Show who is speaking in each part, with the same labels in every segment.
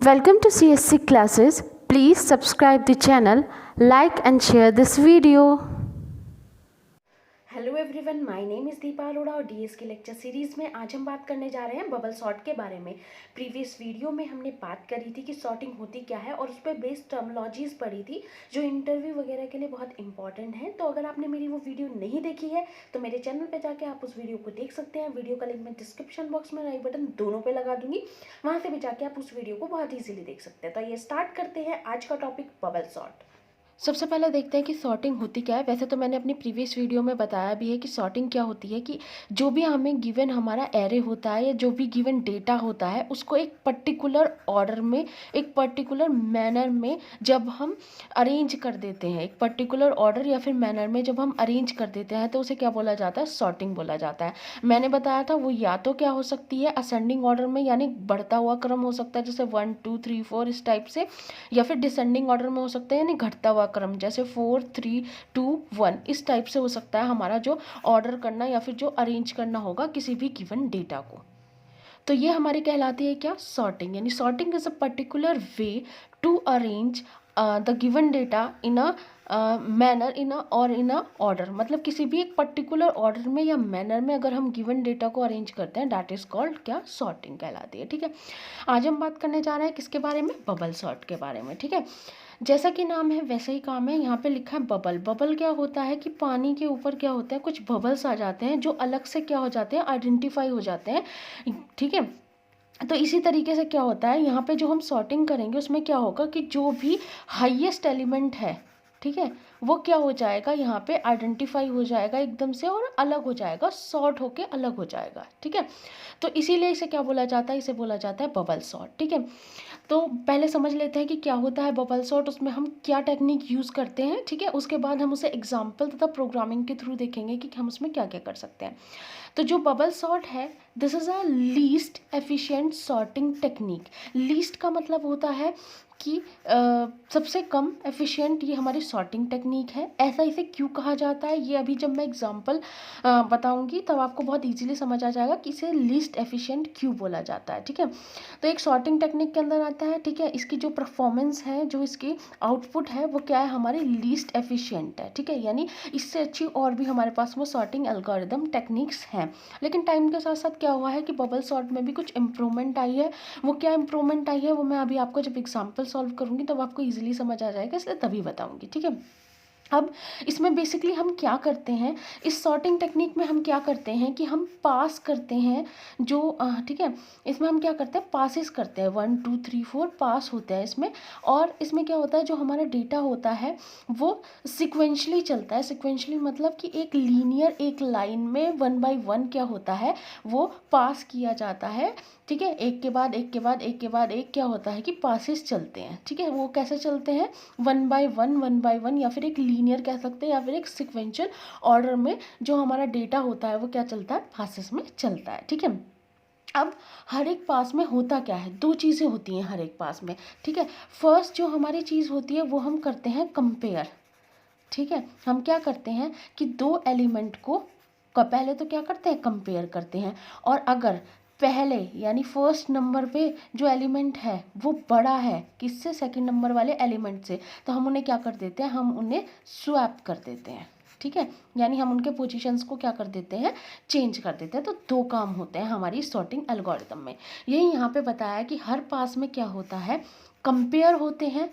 Speaker 1: Welcome to CSC classes. Please subscribe the channel, like and share this video.
Speaker 2: Hello everyone, my name is Deepa Arora और DS की lecture series में आज हम बात करने जा रहे हैं बबल सॉर्ट के बारे में। प्रीवियस वीडियो में हमने बात करी थी कि सॉर्टिंग होती क्या है और उस पर बेस्ड टर्मिनोलॉजीज़ पढ़ी थी जो इंटरव्यू वगैरह के लिए बहुत इंपॉर्टेंट है। तो अगर आपने मेरी वो वीडियो नहीं देखी है तो मेरे चैनल पर जाके आप उस वीडियो को देख सकते हैं। वीडियो का लिंक मैं डिस्क्रिप्शन बॉक्स में आई बटन दोनों पर लगा दूंगी, वहाँ से भी जाके आप उस वीडियो को बहुत ईजिली देख सकते हैं। तो ये स्टार्ट करते हैं आज का टॉपिक बबल सॉर्ट। सबसे पहले देखते हैं कि सॉर्टिंग होती क्या है। वैसे तो मैंने अपनी प्रीवियस वीडियो में बताया भी है कि सॉर्टिंग क्या होती है, कि जो भी हमें गिवन हमारा एरे होता है या जो भी गिवन डेटा होता है उसको एक पर्टिकुलर ऑर्डर में, एक पर्टिकुलर मैनर में जब हम अरेंज कर देते हैं, एक पर्टिकुलर ऑर्डर या फिर मैनर में जब हम अरेंज कर देते हैं तो उसे क्या बोला जाता है, सॉर्टिंग बोला जाता है। मैंने बताया था वो या तो क्या हो सकती है, असेंडिंग ऑर्डर में यानी बढ़ता हुआ क्रम हो सकता है जैसे 1 2 3 4 इस टाइप से, या फिर डिसेंडिंग ऑर्डर में हो सकता है यानी घटता हुआ क्रम जैसे 4 3 2 1 इस टाइप से हो सकता है हमारा जो ऑर्डर करना या फिर जो अरेंज करना होगा किसी भी गिवन डेटा को। तो ये हमारी कहलाती है क्या, सॉर्टिंग। यानी sorting is a particular way to arrange the given data in a manner in a और इन अ ऑर्डर। मतलब किसी भी एक पर्टिकुलर ऑर्डर में या मैनर में अगर हम गिवन डेटा को अरेंज करते हैं, दैट इज कॉल्ड क्या, सॉर्टिंग कहलाती है। ठीक है, आज हम बात करने जा रहे हैं किसके बारे में, बबल सॉर्ट के बारे में। ठीक है, जैसा कि नाम है वैसे ही काम है। यहाँ पे लिखा है बबल। बबल क्या होता है कि पानी के ऊपर क्या होता है, कुछ बबल्स आ जाते हैं जो अलग से क्या हो जाते हैं, आइडेंटिफाई हो जाते हैं। ठीक है, तो इसी तरीके से क्या होता है, यहाँ पे जो हम सॉर्टिंग करेंगे उसमें क्या होगा कि जो भी हाईएस्ट एलिमेंट है, ठीक है, वो क्या हो जाएगा, यहाँ पे आइडेंटिफाई हो जाएगा एकदम से और अलग हो जाएगा, सॉर्ट होके अलग हो जाएगा। ठीक है, तो इसीलिए इसे क्या बोला जाता है, इसे बोला जाता है बबल सॉर्ट। ठीक है, तो पहले समझ लेते हैं कि क्या होता है बबल सॉर्ट, उसमें हम क्या टेक्निक यूज़ करते हैं। ठीक है, उसके बाद हम उसे एग्जाम्पल तथा प्रोग्रामिंग के थ्रू देखेंगे कि हम उसमें क्या क्या कर सकते हैं। तो जो बबल सॉर्ट है, this is a least efficient sorting technique. Least का मतलब होता है कि सबसे कम एफिशिएंट ये हमारी सॉर्टिंग टेक्निक है। ऐसा इसे क्यों कहा जाता है, ये अभी जब मैं एग्जांपल बताऊंगी तब आपको बहुत इजीली समझ आ जाएगा कि इसे लीस्ट एफिशिएंट क्यों बोला जाता है। ठीक है, तो एक सॉर्टिंग टेक्निक के अंदर आता है। ठीक है, इसकी जो परफॉर्मेंस है, जो इसकी आउटपुट है वो क्या है, हमारी लीस्ट एफिशिएंट है। ठीक है, यानी इससे अच्छी और भी हमारे पास वो सॉर्टिंग एल्गोरिदम टेक्निक्स हैं। लेकिन टाइम के साथ साथ क्या हुआ है कि बबल सॉर्ट में भी कुछ इम्प्रूवमेंट आई है। वो क्या इम्प्रूवमेंट आई है वो मैं अभी आपको जब एग्जाम्पल सॉल्व करूंगी तब आपको ईजिली समझ आ जाएगा, इसलिए तभी बताऊंगी। ठीक है, अब इसमें बेसिकली हम क्या करते हैं, इस सॉर्टिंग टेक्निक में हम क्या करते हैं कि हम पास करते हैं जो ठीक है, इसमें हम क्या करते हैं, पासेस करते हैं, 1 2 3 4 पास होते हैं इसमें। और इसमें क्या होता है, जो हमारा डेटा होता है वो सिक्वेंशली चलता है। सिक्वेंशली मतलब कि एक लीनियर एक लाइन में 1 बाय 1 क्या होता है, वो पास किया जाता है। ठीक है, एक के बाद एक के बाद एक के बाद एक क्या होता है कि पासेस चलते हैं। ठीक है, वो कैसे चलते हैं, 1 बाय 1 1 बाय 1, या फिर एक लीनियर कह सकते हैं या फिर एक सिक्वेंशियल ऑर्डर में जो हमारा डेटा होता है वो क्या चलता है, पासेस में चलता है। ठीक है, अब हर एक पास में होता क्या है, दो चीज़ें होती हैं हर एक पास में। ठीक है, फर्स्ट जो हमारी चीज़ होती है वो हम करते हैं कंपेयर। ठीक है, हम क्या करते हैं कि दो एलिमेंट को पहले तो क्या करते हैं, कंपेयर करते हैं। और अगर पहले यानी फर्स्ट नंबर पे जो एलिमेंट है वो बड़ा है किससे, सेकंड नंबर वाले एलिमेंट से, तो हम उन्हें क्या कर देते हैं, हम उन्हें स्वैप कर देते हैं। ठीक है, यानी हम उनके पोजीशंस को क्या कर देते हैं, चेंज कर देते हैं। तो दो काम होते हैं हमारी सॉर्टिंग एल्गोरिथम में। यही यहाँ पे बताया कि हर पास में क्या होता है, कंपेयर होते हैं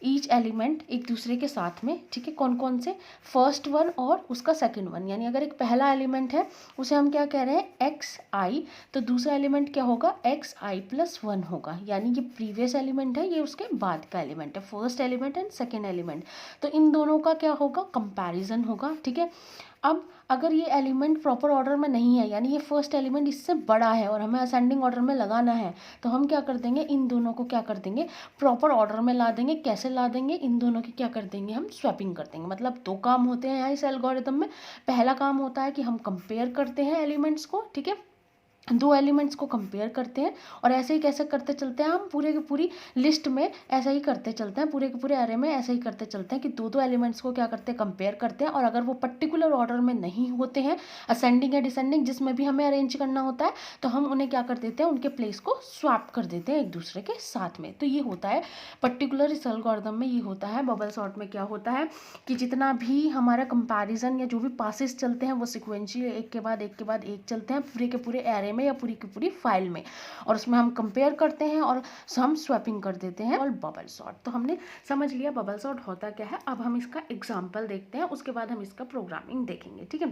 Speaker 2: ईच एलिमेंट एक दूसरे के साथ में। ठीक है, कौन कौन से, फर्स्ट वन और उसका सेकंड वन। यानी अगर एक पहला एलिमेंट है उसे हम क्या कह रहे हैं, एक्स आई, तो दूसरा एलिमेंट क्या होगा, एक्स आई प्लस 1 होगा। यानी ये प्रीवियस एलिमेंट है, ये उसके बाद का एलिमेंट है, first element and second element. तो इन दोनों का क्या होगा, कंपैरिजन होगा। ठीक है, अब अगर ये एलिमेंट प्रॉपर ऑर्डर में नहीं है, यानी ये फर्स्ट एलिमेंट इससे बड़ा है और हमें असेंडिंग ऑर्डर में लगाना है, तो हम क्या कर देंगे, इन दोनों को क्या कर देंगे, प्रॉपर ऑर्डर में ला देंगे। कैसे ला देंगे, इन दोनों की क्या कर देंगे, हम स्वैपिंग कर देंगे। मतलब दो काम होते हैं यहाँ इस एल्गोरिथम में। पहला काम होता है कि हम कंपेयर करते हैं एलिमेंट्स को। ठीक है, दो एलिमेंट्स को कंपेयर करते हैं और ऐसे ही कैसे करते चलते हैं हम पूरे की पूरी लिस्ट में ऐसा ही करते चलते हैं, पूरे के पूरे एरे में ऐसे ही करते चलते हैं कि दो दो एलिमेंट्स को क्या करते हैं कंपेयर करते हैं और अगर वो पर्टिकुलर ऑर्डर में नहीं होते हैं, असेंडिंग या डिसेंडिंग जिसमें भी हमें अरेंज करना होता है, तो हम उन्हें क्या कर देते हैं, उनके प्लेस को स्वैप कर देते हैं एक दूसरे के साथ में। तो ये होता है पर्टिकुलर इस एल्गोरिथम में, ये होता है बबल सॉर्ट में। क्या होता है कि जितना भी हमारा कंपैरिजन या जो भी पासेस चलते हैं वो सिक्वेंशियल एक के बाद एक के बाद एक चलते हैं पूरे के पूरे एरे में या पूरी की पूरी फाइल में, और उसमें हम कंपेयर करते हैं और हम स्वैपिंग कर देते हैं और बबल सॉर्ट। तो हमने समझ लिया बबल सॉर्ट होता क्या है। अब हम इसका एग्जाम्पल देखते हैं, उसके बाद हम इसका प्रोग्रामिंग देखेंगे, ठीक है।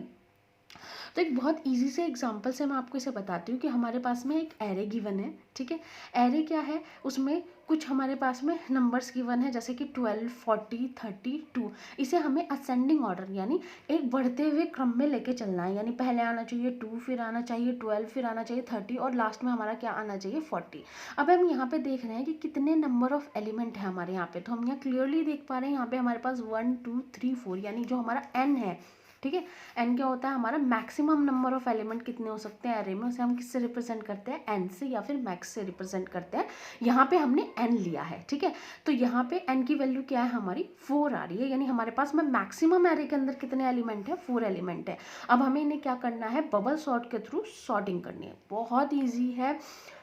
Speaker 2: तो एक बहुत इजी से एग्जांपल से मैं आपको इसे बताती हूँ कि हमारे पास में एक एरे गिवन है, ठीक है। एरे क्या है, उसमें कुछ हमारे पास में नंबर्स गिवन है जैसे कि 12, 40, 32। इसे हमें असेंडिंग ऑर्डर यानी एक बढ़ते हुए क्रम में लेके चलना है, यानी पहले आना चाहिए 2, फिर आना चाहिए 12, फिर आना चाहिए 30 और लास्ट में हमारा क्या आना चाहिए 40। अब हम यहाँ पे देख रहे हैं कि कितने नंबर ऑफ एलिमेंट है हमारे यहाँ पे, तो हम यहाँ क्लियरली देख पा रहे हैं यहाँ पे हमारे पास 1, 2, 3, 4 यानी जो हमारा एन है, ठीक है। एन क्या होता है, हमारा मैक्सिमम नंबर ऑफ एलिमेंट कितने हो सकते हैं एरे में, उसे हम किससे रिप्रेजेंट करते हैं, एन से या फिर मैक्स से रिप्रेजेंट करते हैं। यहाँ पे हमने एन लिया है, ठीक है। तो यहाँ पे एन की वैल्यू क्या है हमारी 4 आ रही है, यानी हमारे पास में मैक्सिमम एरे के अंदर कितने एलिमेंट है, 4 एलिमेंट है। अब हमें इन्हें क्या करना है, बबल सॉर्ट के थ्रू सॉर्टिंग करनी है। बहुत ईजी है,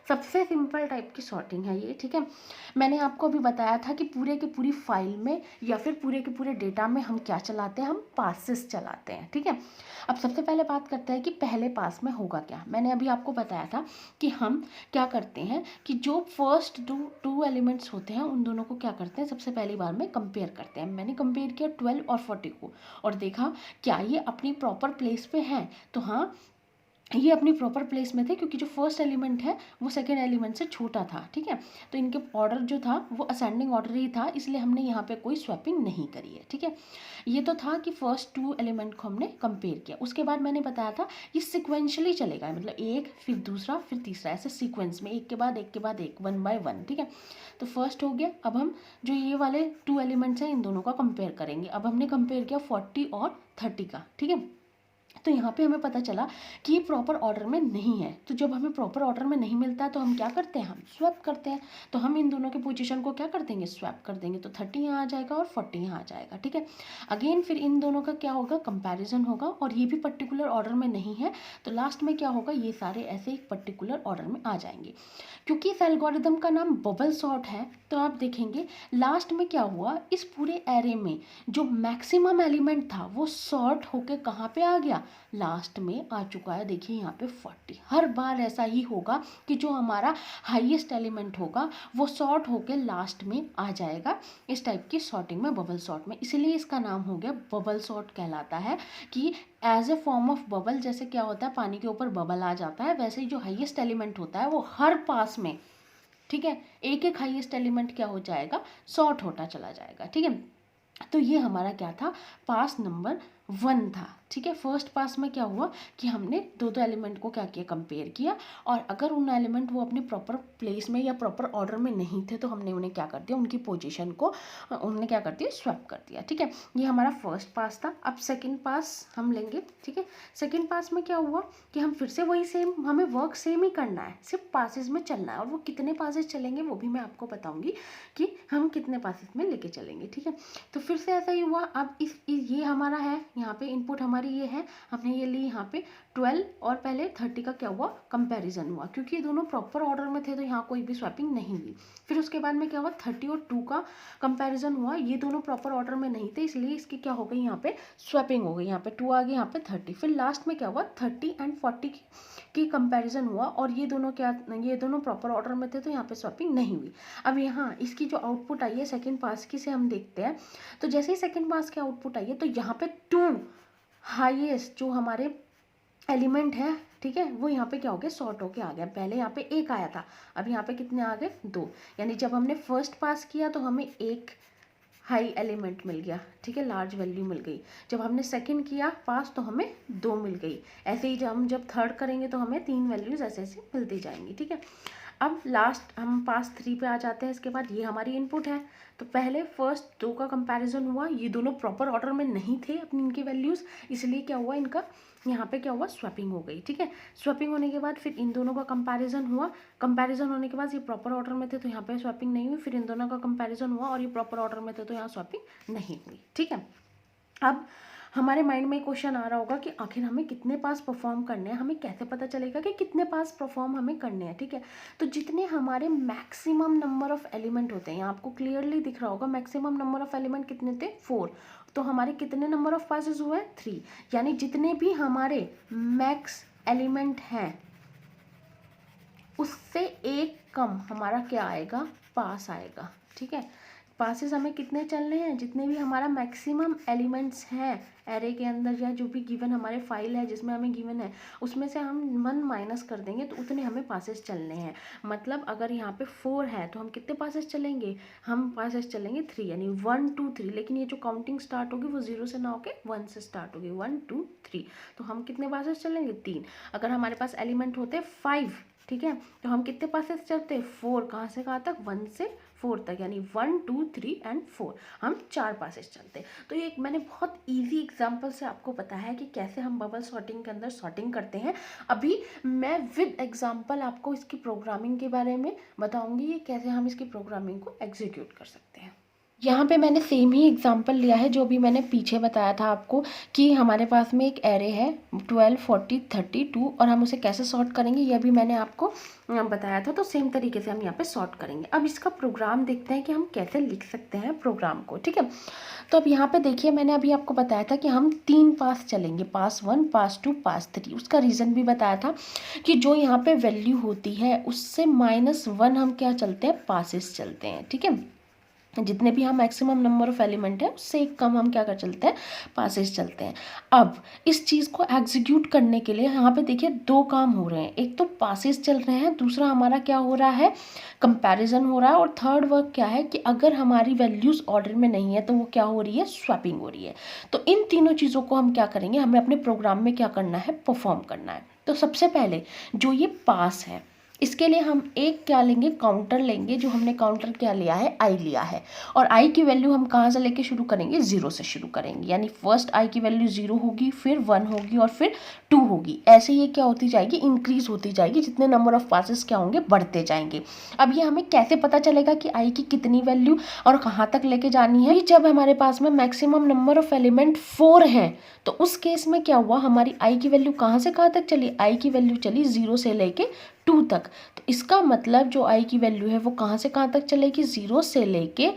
Speaker 2: सबसे सिंपल टाइप की सॉर्टिंग है ये, ठीक है। मैंने आपको अभी बताया था कि पूरे की पूरी फाइल में या फिर पूरे के पूरे डेटा में हम क्या चलाते हैं, हम पासेस चलाते हैं, ठीक है। अब सबसे पहले बात करते हैं कि पहले पास में होगा क्या। मैंने अभी आपको बताया था कि हम क्या करते हैं कि जो फर्स्ट टू एलिमेंट्स होते हैं उन दोनों को क्या करते हैं, सबसे पहली बार में कंपेयर करते हैं। मैंने कंपेयर किया 12 और 40 को और देखा क्या ये अपनी प्रॉपर प्लेस पे हैं, तो हाँ ये अपनी प्रॉपर प्लेस में थे क्योंकि जो फर्स्ट एलिमेंट है वो सेकेंड एलिमेंट से छोटा था, ठीक है। तो इनके ऑर्डर जो था वो असेंडिंग ऑर्डर ही था, इसलिए हमने यहाँ पे कोई स्वैपिंग नहीं करी है, ठीक है। ये तो था कि फर्स्ट 2 एलिमेंट को हमने कंपेयर किया। उसके बाद मैंने बताया था ये सिक्वेंशली चलेगा, मतलब एक फिर दूसरा फिर तीसरा, ऐसे सीक्वेंस में एक के बाद एक के बाद एक, 1 by 1, ठीक है। तो फर्स्ट हो गया। अब हम जो ये वाले 2 एलिमेंट्स हैं इन दोनों का कंपेयर करेंगे। अब हमने कंपेयर किया 40 और 30 का, ठीक है। तो यहाँ पे हमें पता चला कि ये प्रॉपर ऑर्डर में नहीं है। तो जब हमें प्रॉपर ऑर्डर में नहीं मिलता है तो हम क्या करते हैं, हम स्वैप करते हैं। तो हम इन दोनों के पोजीशन को क्या कर देंगे, स्वैप कर देंगे। तो 30 यहाँ आ जाएगा और 40 यहाँ आ जाएगा, ठीक है। अगेन फिर इन दोनों का क्या होगा, कंपैरिजन होगा और ये भी पर्टिकुलर ऑर्डर में नहीं है, तो लास्ट में क्या होगा, ये सारे ऐसे एक पर्टिकुलर ऑर्डर में आ जाएंगे। क्योंकि इस एल्गोरिदम का नाम बबल सॉर्ट है तो आप देखेंगे लास्ट में क्या हुआ, इस पूरे एरे में जो मैक्सिमम एलिमेंट था वो सॉर्ट होके कहाँ पे आ गया, लास्ट में आ चुका है। देखिए यहाँ पे 40। हर बार ऐसा ही होगा कि जो हमारा हाईएस्ट एलिमेंट होगा वो सॉर्ट होके लास्ट में आ जाएगा, इस टाइप की सॉर्टिंग में, बबल सॉर्ट में। इसलिए इसका नाम हो गया बबल सॉर्ट कहलाता है कि as a form of bubble, जैसे क्या होता है पानी के ऊपर बबल आ जाता है, वैसे ही जो हाईएस्ट एलिमेंट होता है वो हर पास में, ठीक है, एक एक हाईएस्ट एलिमेंट क्या हो जाएगा, सॉर्ट होता चला जाएगा, ठीक है। तो ये हमारा क्या था, पास नंबर 1 था, ठीक है। फर्स्ट पास में क्या हुआ कि हमने दो दो एलिमेंट को क्या किया, कंपेयर किया, और अगर उन एलिमेंट वो अपने प्रॉपर प्लेस में या प्रॉपर ऑर्डर में नहीं थे तो हमने उन्हें क्या कर दिया, उनकी पोजीशन को उन्हें क्या कर दिया, स्वैप कर दिया, ठीक है। ये हमारा फर्स्ट पास था। अब सेकंड पास हम लेंगे, ठीक है। सेकंड पास में क्या हुआ कि हम फिर से वही सेम, हमें वर्क सेम ही करना है, सिर्फ पासेस में चलना है, और वो कितने पासेस चलेंगे वो भी मैं आपको बताऊंगी कि हम कितने पासेस में लेके चलेंगे, ठीक है। तो फिर से ऐसा ही हुआ। अब ये हमारा है, यहाँ पे इनपुट हमारी ये है, हमने ये ली यहाँ पे 12 और पहले 30 का क्या हुआ, कंपैरिजन हुआ, क्योंकि ये दोनों प्रॉपर ऑर्डर में थे तो यहाँ कोई भी स्वैपिंग नहीं हुई। फिर उसके बाद में क्या हुआ, 30 और 2 का कंपैरिजन हुआ, ये दोनों प्रॉपर ऑर्डर में नहीं थे इसलिए इसकी क्या हो गई, यहाँ पे स्वैपिंग हो गई, यहाँ पे 2 आ गई, यहाँ पे 30। फिर लास्ट में क्या हुआ, 30 एंड 40 की कंपैरिजन हुआ और ये दोनों प्रॉपर ऑर्डर में थे तो यहाँ पे स्वैपिंग नहीं हुई। अब यहाँ इसकी जो आउटपुट आई है सेकेंड पास की से हम देखते हैं, तो जैसे ही सेकेंड पास की आउटपुट आई है तो यहाँ पे 2 हाईएस्ट जो हमारे एलिमेंट है, ठीक है, वो यहाँ पे क्या हो गया, सॉर्ट होके आ गया। पहले यहाँ पे 1 आया था, अब यहाँ पे कितने आ गए, 2। यानी जब हमने फर्स्ट पास किया तो हमें 1 हाई एलिमेंट मिल गया, ठीक है, लार्ज वैल्यू मिल गई। जब हमने सेकंड किया पास तो हमें 2 मिल गई। ऐसे ही जब थर्ड करेंगे तो हमें 3 वैल्यूज ऐसे ऐसे मिलती जाएंगी, ठीक है। अब लास्ट हम पास 3 पे आ जाते हैं। इसके बाद ये हमारी इनपुट है, तो पहले फर्स्ट 2 का कंपैरिजन हुआ, ये दोनों प्रॉपर ऑर्डर में नहीं थे अपनी इनकी वैल्यूज़, इसलिए क्या हुआ इनका यहाँ पे क्या हुआ स्वैपिंग हो गई। ठीक है, स्वैपिंग होने के बाद फिर इन दोनों का कंपैरिजन हुआ, कंपैरिजन होने के बाद ये प्रॉपर ऑर्डर में थे तो यहाँ पे स्वैपिंग नहीं हुई, फिर इन दोनों का कंपैरिजन हुआ और ये प्रॉपर ऑर्डर में थे तो यहाँ स्वैपिंग नहीं हुई। ठीक है, अब हमारे माइंड में क्वेश्चन आ रहा होगा कि आखिर हमें कितने पास परफॉर्म करने हैं, हमें कैसे पता चलेगा कि कितने पास परफॉर्म हमें करने हैं। ठीक है, तो जितने हमारे मैक्सिमम नंबर ऑफ एलिमेंट होते हैं, यहाँ आपको क्लियरली दिख रहा होगा मैक्सिमम नंबर ऑफ एलिमेंट कितने थे 4, तो हमारे कितने नंबर ऑफ पासेस हुए 3, यानी जितने भी हमारे मैक्स एलिमेंट हैं उससे एक कम हमारा क्या आएगा, पास आएगा। ठीक है, पासेस हमें कितने चलने हैं, जितने भी हमारा मैक्सिमम एलिमेंट्स हैं एरे के अंदर या जो भी गिवन हमारे फाइल है जिसमें हमें गिवन है उसमें से हम 1 माइनस कर देंगे तो उतने हमें पासेस चलने हैं। मतलब अगर यहाँ पे 4 है तो हम कितने पासेस चलेंगे, हम पासेस चलेंगे 3, यानी 1 2 3। लेकिन ये जो काउंटिंग स्टार्ट होगी वो 0 से ना होके 1 से स्टार्ट होगी, 1 2 3, तो हम कितने पासेस चलेंगे 3। अगर हमारे पास एलिमेंट होते 5, ठीक है, तो हम कितने पासेस चलते 4, कहाँ से कहाँ तक 1 से 4 तक, यानी 1 2 3 एंड 4, हम 4 पासेस चलते। तो ये एक मैंने बहुत इजी एग्जांपल से आपको बताया है कि कैसे हम बबल सॉर्टिंग के अंदर सॉर्टिंग करते हैं। अभी मैं विद एग्जांपल आपको इसकी प्रोग्रामिंग के बारे में बताऊंगी, ये कैसे हम इसकी प्रोग्रामिंग को एग्जीक्यूट कर सकते हैं। यहाँ पे मैंने सेम ही एग्जांपल लिया है जो भी मैंने पीछे बताया था आपको कि हमारे पास में एक एरे है 12 40 32 और हम उसे कैसे सॉर्ट करेंगे यह भी मैंने आपको बताया था। तो सेम तरीके से हम यहाँ पे सॉर्ट करेंगे। अब इसका प्रोग्राम देखते हैं कि हम कैसे लिख सकते हैं प्रोग्राम को। ठीक है, तो अब यहाँ पे देखिए मैंने अभी आपको बताया था कि हम 3 पास चलेंगे, पास 1 पास 2 पास 3। उसका रीज़न भी बताया था कि जो यहाँ पे वैल्यू होती है उससे -1 हम क्या चलते हैं, पासेस चलते हैं। ठीक है, जितने भी हम मैक्सिमम नंबर ऑफ एलिमेंट है उससे एक कम हम क्या कर चलते हैं, पासेस चलते हैं। अब इस चीज़ को एग्जीक्यूट करने के लिए यहाँ पे देखिए 2 काम हो रहे हैं, एक तो पासेस चल रहे हैं, दूसरा हमारा क्या हो रहा है, कंपैरिजन हो रहा है, और थर्ड वर्क क्या है कि अगर हमारी वैल्यूज़ ऑर्डर में नहीं है तो वो क्या हो रही है, स्वैपिंग हो रही है। तो इन तीनों चीज़ों को हम क्या करेंगे, हमें अपने प्रोग्राम में क्या करना है, परफॉर्म करना है। तो सबसे पहले जो ये पास है इसके लिए हम एक क्या लेंगे, काउंटर लेंगे। जो हमने काउंटर क्या लिया है, आई लिया है, और आई की वैल्यू हम कहाँ से लेके शुरू करेंगे, 0 से शुरू करेंगे। यानी फर्स्ट आई की वैल्यू 0 होगी, फिर 1 होगी और फिर 2 होगी। ऐसे ये क्या होती जाएगी, इंक्रीज होती जाएगी, जितने नंबर ऑफ पासेस क्या होंगे, बढ़ते जाएंगे। अब ये हमें कैसे पता चलेगा कि आई की कितनी वैल्यू और कहाँ तक लेके जानी है। जब हमारे पास में मैक्सिमम नंबर ऑफ एलिमेंट 4 हैं तो उस केस में क्या हुआ, हमारी आई की वैल्यू कहाँ से कहाँ तक चली, आई की वैल्यू चली 0 से लेके 2 तक। तो इसका मतलब जो आई की वैल्यू है वो कहाँ से कहाँ तक चलेगी, 0 से लेके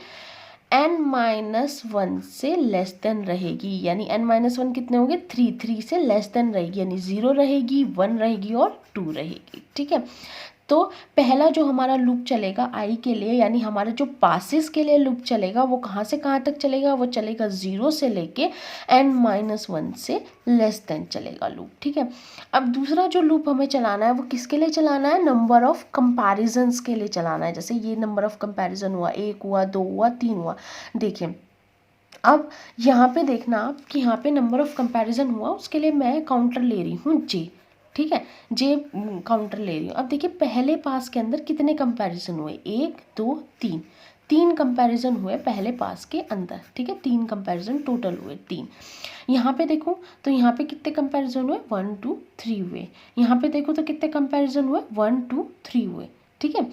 Speaker 2: n-1 से लेस देन रहेगी। यानी n-1 कितने होंगे, 3 से लेस देन रहेगी, यानी 0 रहेगी, 1 रहेगी और 2 रहेगी। ठीक है, तो पहला जो हमारा लूप चलेगा आई के लिए, यानी हमारे जो पासेस के लिए लूप चलेगा वो कहाँ से कहाँ तक चलेगा, वो चलेगा 0 से लेके n-1 से लेस देन चलेगा लूप। ठीक है, अब दूसरा जो लूप हमें चलाना है वो किसके लिए चलाना है, नंबर ऑफ कंपैरिजंस के लिए चलाना है। जैसे ये नंबर ऑफ कंपैरिजन हुआ, 1 हुआ, 2 हुआ, 3 हुआ। देखिए अब यहाँ पे देखना आप कि यहाँ पे नंबर ऑफ कंपैरिजन हुआ, उसके लिए मैं काउंटर ले रही हूँ जे। ठीक है, जे काउंटर ले रही हूँ। अब देखिए पहले पास के अंदर कितने कंपैरिजन हुए, 1 2 3, 3 कंपैरिजन हुए पहले पास के अंदर। ठीक है, 3 कंपैरिजन टोटल हुए 3। यहाँ पे देखो तो यहाँ पे कितने कंपैरिजन हुए, 1 2 3 हुए। यहाँ पे देखो तो कितने कंपैरिजन हुए, 1 2 3 हुए। ठीक है,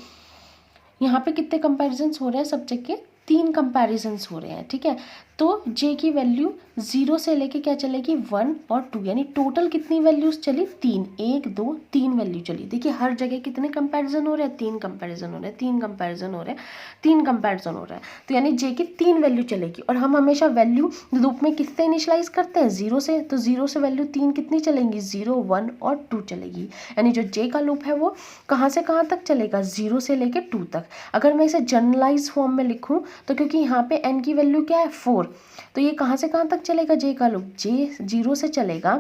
Speaker 2: यहाँ पे कितने कंपैरिजन्स हो रहे हैं, सब जगह 3 कंपैरिजन्स हो रहे हैं। ठीक है, तो जे की वैल्यू 0 से लेके क्या चलेगी, 1 और 2, यानी टोटल कितनी वैल्यूज चली, 3, 1 2 3 वैल्यू चली। देखिए हर जगह कितने कंपैरिजन हो रहे हैं, 3 कंपैरिजन हो रहे हैं, 3 कंपैरिजन हो रहे हैं, 3 कंपैरिजन हो रहा है। तो यानी जे की 3 वैल्यू चलेगी, और हम हमेशा वैल्यू लूप में किससे इनिशियलाइज करते हैं, 0 से। तो 0 से वैल्यू 3 कितनी चलेंगी, 0 1 और 2 चलेगी। यानी जो जे का लूप है वो कहाँ से कहाँ तक चलेगा, 0 से लेके 2 तक। अगर मैं इसे जनरलाइज फॉर्म में लिखूँ तो क्योंकि यहाँ पे n की वैल्यू क्या है, 4, तो ये कहाँ से कहाँ तक चलेगा, जे का लूप, जे 0 से चलेगा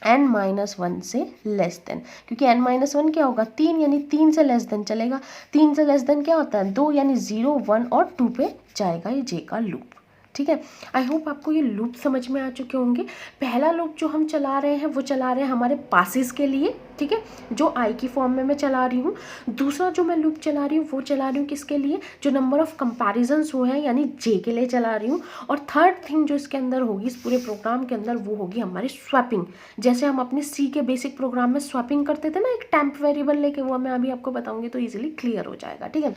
Speaker 2: n-1 से लेस देन, क्योंकि n-1 क्या होगा, 3, यानी 3 से लेस देन चलेगा। 3 से लेस देन क्या होता है, 2, यानी 0 1 और 2 पे जाएगा ये जे का लूप। ठीक है, आई होप आपको ये लूप समझ में आ चुके होंगे। पहला लूप जो हम चला रहे हैं वो चला रहे हैं हमारे पासेस के लिए, ठीक है, जो आई की फॉर्म में मैं चला रही हूँ। दूसरा जो मैं लूप चला रही हूँ वो चला रही हूँ किसके लिए, जो नंबर ऑफ कंपैरिजन्स वो है यानी जे के लिए चला रही हूँ। और थर्ड थिंग जो इसके अंदर होगी, इस पूरे प्रोग्राम के अंदर, वो होगी हमारी स्वैपिंग। जैसे हम अपने सी के बेसिक प्रोग्राम में स्वैपिंग करते थे ना, एक टेम्प वेरिएबल लेके, वो मैं अभी आपको बताऊंगी तो ईजिली क्लियर हो जाएगा। ठीक है,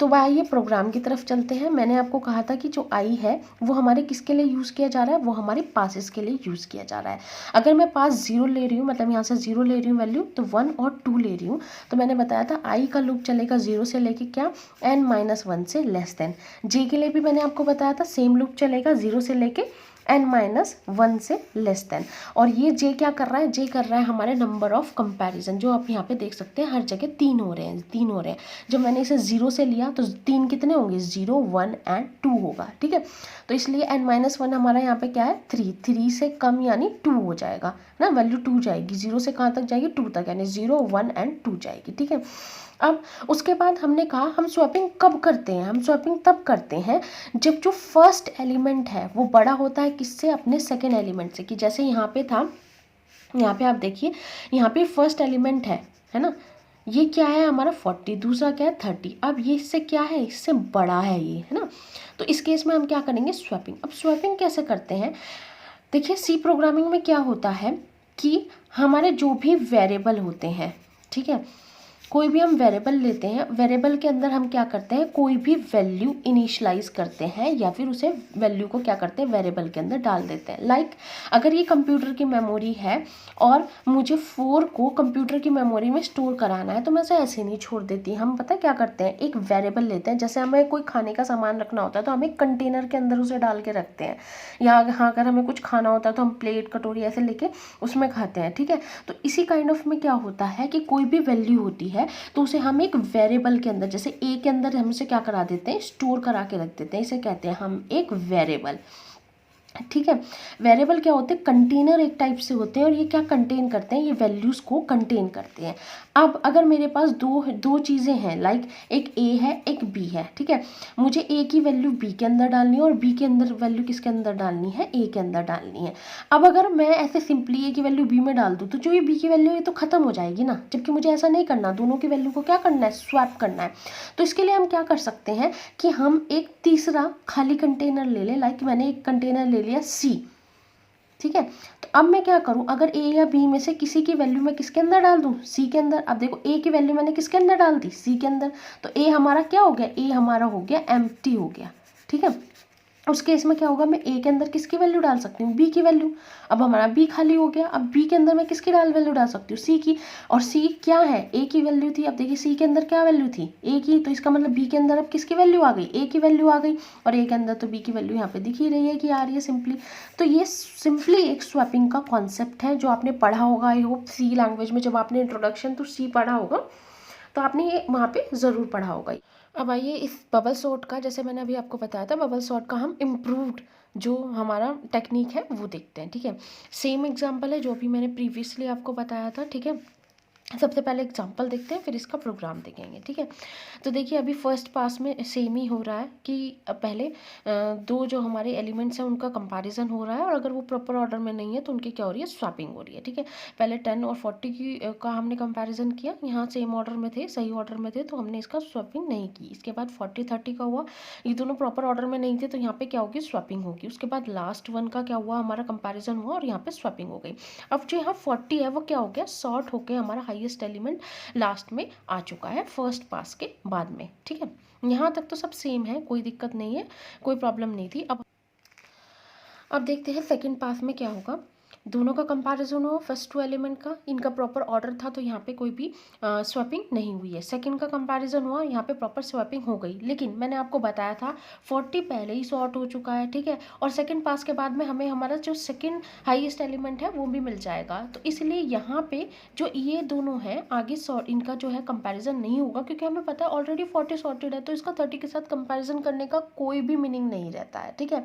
Speaker 2: तो आइए प्रोग्राम की तरफ चलते हैं। मैंने आपको कहा था कि जो आई है वो हमारे किसके लिए यूज़ किया जा रहा है, वो हमारे पासेस के लिए यूज़ किया जा रहा है। अगर मैं पास 0 ले रही हूँ, मतलब यहाँ से 0 ले रही हूँ वैल्यू, तो 1 और 2 ले रही हूँ, तो मैंने बताया था आई का लूप चलेगा 0 से लेके क्या, n-1 से लेस देन। जे के लिए भी मैंने आपको बताया था सेम लूप चलेगा 0 से लेके n-1 से लेस देन। और ये जे क्या कर रहा है, जे कर रहा है हमारे नंबर ऑफ कंपैरिजन, जो आप यहाँ पे देख सकते हैं हर जगह 3 हो रहे हैं, 3 हो रहे हैं। जब मैंने इसे 0 से लिया तो 3 कितने होंगे, 0, 1 एंड 2 होगा। ठीक है, तो इसलिए n-1 हमारा यहाँ पे क्या है, 3 से कम यानी 2 हो जाएगा ना, वैल्यू 2 जाएगी, 0 से कहाँ तक जाएगी, 2 तक, यानी 0, 1 एंड 2 जाएगी। ठीक है, अब उसके बाद हमने कहा हम स्वैपिंग कब करते हैं, हम स्वैपिंग तब करते हैं जब जो फर्स्ट एलिमेंट है वो बड़ा होता है किससे, अपने सेकेंड एलिमेंट से। कि जैसे यहाँ पे था, यहाँ पे आप देखिए, यहाँ पे फर्स्ट एलिमेंट है ना, ये क्या है हमारा 40, दूसरा क्या है 30। अब ये इससे क्या है, इससे बड़ा है ये, है ना। तो इस केस में हम क्या करेंगे, स्वैपिंग। अब स्वैपिंग कैसे करते हैं, देखिए सी प्रोग्रामिंग में क्या होता है कि हमारे जो भी वेरिएबल होते हैं, ठीक है, कोई भी हम वेरिएबल लेते हैं, वेरिएबल के अंदर हम क्या करते हैं, कोई भी वैल्यू इनिशियलाइज करते हैं या फिर उसे वैल्यू को क्या करते हैं, वेरिएबल के अंदर डाल देते हैं। लाइक अगर ये कंप्यूटर की मेमोरी है और मुझे 4 को कंप्यूटर की मेमोरी में स्टोर कराना है, तो मैं उसे ऐसे नहीं छोड़ देती। हम पता क्या करते हैं, एक वेरिएबल लेते हैं। जैसे हमें कोई खाने का सामान रखना होता है तो हम एक कंटेनर के अंदर उसे डाल के रखते हैं, या हाँ अगर हमें कुछ खाना होता है तो हम प्लेट कटोरी ऐसे लेके उसमें खाते हैं। ठीक है, तो इसी काइंड ऑफ में क्या होता है कि कोई भी वैल्यू होती है तो उसे हम एक वेरिएबल के अंदर, जैसे ए के अंदर हम उसे क्या करा देते हैं, स्टोर करा के रख देते हैं। इसे कहते हैं हम एक वेरिएबल। ठीक है, वेरिएबल क्या होते हैं, कंटेनर एक टाइप से होते हैं, और ये क्या कंटेन करते हैं, ये वैल्यूज़ को कंटेन करते हैं। अब अगर मेरे पास दो चीज़ें हैं, लाइक एक ए है एक बी है, ठीक है, मुझे ए की वैल्यू बी के अंदर डालनी है और बी के अंदर वैल्यू किसके अंदर डालनी है, ए के अंदर डालनी है। अब अगर मैं ऐसे सिंपली ए की वैल्यू बी में डाल दूँ तो जो ये बी की वैल्यू है तो ख़त्म हो जाएगी ना, जबकि मुझे ऐसा नहीं करना, दोनों की वैल्यू को क्या करना है, स्वैप करना है। तो इसके लिए हम क्या कर सकते हैं कि हम एक तीसरा खाली कंटेनर ले लें। लाइक मैंने एक कंटेनर ले लिया सी, ठीक है, तो अब मैं क्या करूं, अगर ए या बी में से किसी की वैल्यू मैं किसके अंदर डाल दूं, सी के अंदर। अब देखो ए की वैल्यू मैंने किसके अंदर डाल दी, सी के अंदर, तो ए हमारा क्या हो गया, ए हमारा हो गया एम्प्टी हो गया। ठीक है, उस केस में क्या होगा, मैं ए के अंदर किसकी वैल्यू डाल सकती हूँ, बी की वैल्यू। अब हमारा बी खाली हो गया, अब बी के अंदर मैं किसकी वैल्यू डाल सकती हूँ, सी की। और सी क्या है, ए की वैल्यू थी। अब देखिए सी के अंदर क्या वैल्यू थी, ए की, तो इसका मतलब बी के अंदर अब किसकी वैल्यू आ गई, ए की वैल्यू आ गई, और ए के अंदर तो बी की वैल्यू यहाँ पे दिख ही रही है कि आ रही है सिंपली। तो ये सिंपली एक स्वैपिंग का कॉन्सेप्ट है जो आपने पढ़ा होगा, आई होप सी लैंग्वेज में जब आपने इंट्रोडक्शन टू सी पढ़ा होगा तो आपने ये वहाँ पे ज़रूर पढ़ा होगा। अब आइए इस बबल सॉर्ट का, जैसे मैंने अभी आपको बताया था, बबल सॉर्ट का हम इम्प्रूव्ड जो हमारा टेक्निक है वो देखते हैं। ठीक है, सेम एग्जांपल है जो अभी मैंने प्रीवियसली आपको बताया था। ठीक है, सबसे पहले एग्जांपल देखते हैं फिर इसका प्रोग्राम देखेंगे। ठीक है, तो देखिए अभी फर्स्ट पास में सेम ही हो रहा है कि पहले दो जो हमारे एलिमेंट्स हैं उनका कंपैरिजन हो रहा है, और अगर वो प्रॉपर ऑर्डर में नहीं है तो उनकी क्या हो रही है, स्वैपिंग हो रही है। ठीक है, पहले 10 और 40 की का हमने कंपैरिजन किया, यहाँ सेम ऑर्डर में थे, सही ऑर्डर में थे, तो हमने इसका स्वैपिंग नहीं की। इसके बाद 40 30 का हुआ, ये दोनों प्रॉपर ऑर्डर में नहीं थे तो यहाँ पे क्या होगी, स्वैपिंग होगी। उसके बाद लास्ट 1 का क्या हुआ, हमारा कंपेरिजन हुआ और यहाँ पे स्वैपिंग हो गई। अब जो यहाँ 40 है वो क्या हो गया, सॉर्ट होकर हमारा हाईएस्ट एलिमेंट लास्ट में आ चुका है फर्स्ट पास के बाद में। ठीक है, यहाँ तक तो सब सेम है, कोई दिक्कत नहीं है, कोई प्रॉब्लम नहीं थी। अब देखते हैं सेकंड पास में क्या होगा। दोनों का कंपैरिजन हो, फर्स्ट 2 एलिमेंट का, इनका प्रॉपर ऑर्डर था तो यहाँ पे कोई भी स्वैपिंग नहीं हुई है। सेकंड का कंपैरिजन हुआ, यहाँ पे प्रॉपर स्वैपिंग हो गई, लेकिन मैंने आपको बताया था 40 पहले ही सॉर्ट हो चुका है। ठीक है, और सेकंड पास के बाद में हमें हमारा जो सेकंड हाईएस्ट एलिमेंट है वो भी मिल जाएगा, तो इसलिए यहाँ पे जो ये दोनों हैं आगे सॉर्ट, इनका जो है कंपैरिजन नहीं होगा, क्योंकि हमें पता है ऑलरेडी 40 सॉर्टेड है, तो इसका 30 के साथ कंपैरिजन करने का कोई भी मीनिंग नहीं रहता है। ठीक है,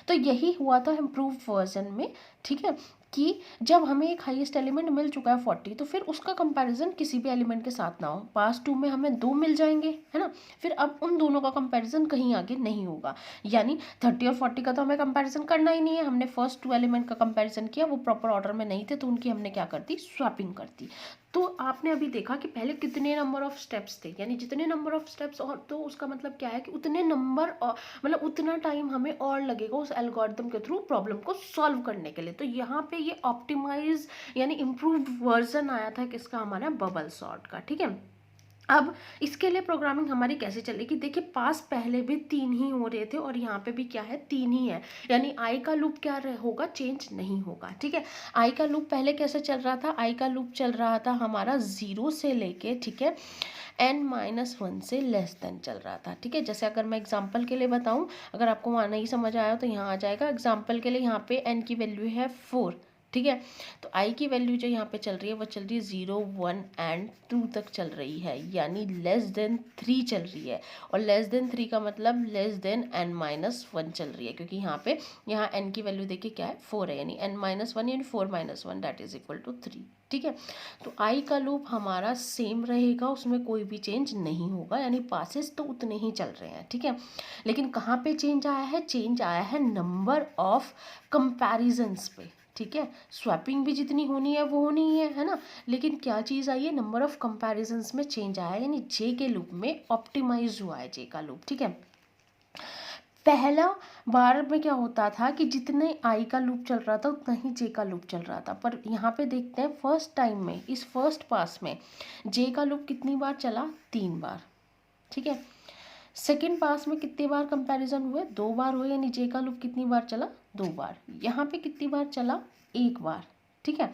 Speaker 2: तो यही हुआ था इम्प्रूव वर्जन में। ठीक है, कि जब हमें एक हाईएस्ट एलिमेंट मिल चुका है 40, तो फिर उसका कंपैरिजन किसी भी एलिमेंट के साथ ना हो। पास 2 में हमें 2 मिल जाएंगे, है ना, फिर अब उन दोनों का कंपैरिजन कहीं आगे नहीं होगा, यानी 30 और 40 का तो हमें कंपैरिजन करना ही नहीं है। हमने फर्स्ट 2 एलिमेंट का कंपैरिजन किया, वो प्रॉपर ऑर्डर में नहीं थे तो उनकी हमने क्या कर दी, स्वैपिंग कर दी। तो आपने अभी देखा कि पहले कितने नंबर ऑफ स्टेप्स थे, यानी जितने नंबर ऑफ स्टेप्स और तो उसका मतलब क्या है कि उतने नंबर मतलब उतना टाइम हमें और लगेगा उस एल्गोरिथम के थ्रू प्रॉब्लम को सॉल्व करने के लिए। तो यहाँ पे ये ऑप्टिमाइज यानी इम्प्रूव्ड वर्जन आया था किसका, हमारा बबल सॉर्ट का। ठीक है, अब इसके लिए प्रोग्रामिंग हमारी कैसे चलेगी, देखिए पास पहले भी 3 ही हो रहे थे और यहाँ पे भी क्या है 3 ही है, यानी आई का लूप क्या होगा, चेंज नहीं होगा। ठीक है, आई का लूप पहले कैसे चल रहा था, आई का लूप चल रहा था हमारा 0 से लेके, ठीक है, n-1 से लेस देन चल रहा था। ठीक है, जैसे अगर मैं एग्जांपल के लिए बताऊं, अगर आपको वहाँ नहीं समझ आया तो यहाँ आ जाएगा। एग्जांपल के लिए यहाँ पे n की वैल्यू है 4, ठीक है, तो i की वैल्यू जो यहाँ पे चल रही है वो चल रही है 0, 1 एंड 2 तक चल रही है, यानी लेस देन 3 चल रही है। और लेस देन 3 का मतलब लेस देन n-1 चल रही है, क्योंकि यहाँ n की वैल्यू देखिए क्या है 4 है, यानी n-1 यानी 4-1 दैट इज इक्वल टू 3। ठीक है, तो i का लूप हमारा सेम रहेगा, उसमें कोई भी चेंज नहीं होगा, यानी पासेस तो उतने ही चल रहे हैं। ठीक है, लेकिन कहाँ पे चेंज आया है, चेंज आया है नंबर ऑफ कंपैरिजंस पे। ठीक है, स्वैपिंग भी जितनी होनी है वो होनी है ना, लेकिन क्या चीज़ आई है, नंबर ऑफ कंपैरिजंस में चेंज आया है, यानी जे के लूप में ऑप्टिमाइज हुआ है जे का लूप। ठीक है, पहला बार में क्या होता था कि जितने आई का लूप चल रहा था उतना ही जे का लूप चल रहा था, पर यहाँ पे देखते हैं फर्स्ट टाइम में, इस फर्स्ट पास में जे का लूप कितनी बार चला, 3 बार। ठीक है, सेकेंड पास में कितनी बार कंपैरिजन हुए, 2 बार हुए, यानी जे का लूप कितनी बार चला, 2 बार। यहाँ पे कितनी बार चला, 1 बार। ठीक है,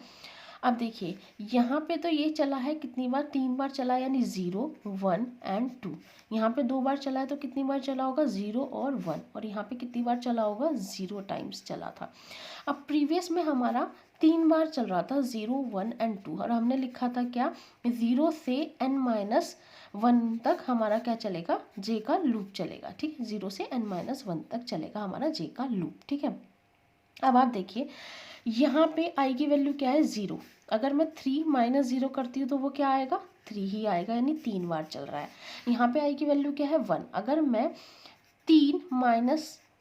Speaker 2: अब देखिए यहाँ पे तो ये चला है कितनी बार, 3 बार चला, यानी 0, 1 एंड 2। यहाँ पे 2 बार चला है तो कितनी बार चला होगा, 0 और 1, और यहाँ पे कितनी बार चला होगा, 0 टाइम्स चला था। अब प्रीवियस में हमारा 3 बार चल रहा था, 0, 1 एंड 2, और हमने लिखा था क्या, 0 से n-1 तक हमारा क्या चलेगा, जे का लूप चलेगा। ठीक है, 0 से n-1 तक चलेगा हमारा जे का लूप। ठीक है, अब आप देखिए यहाँ पे i की वैल्यू क्या है, 0, अगर मैं 3 - 0 करती हूँ तो वो क्या आएगा, 3 ही आएगा, यानी 3 बार चल रहा है। यहाँ पे i की वैल्यू क्या है, 1, अगर मैं 3 -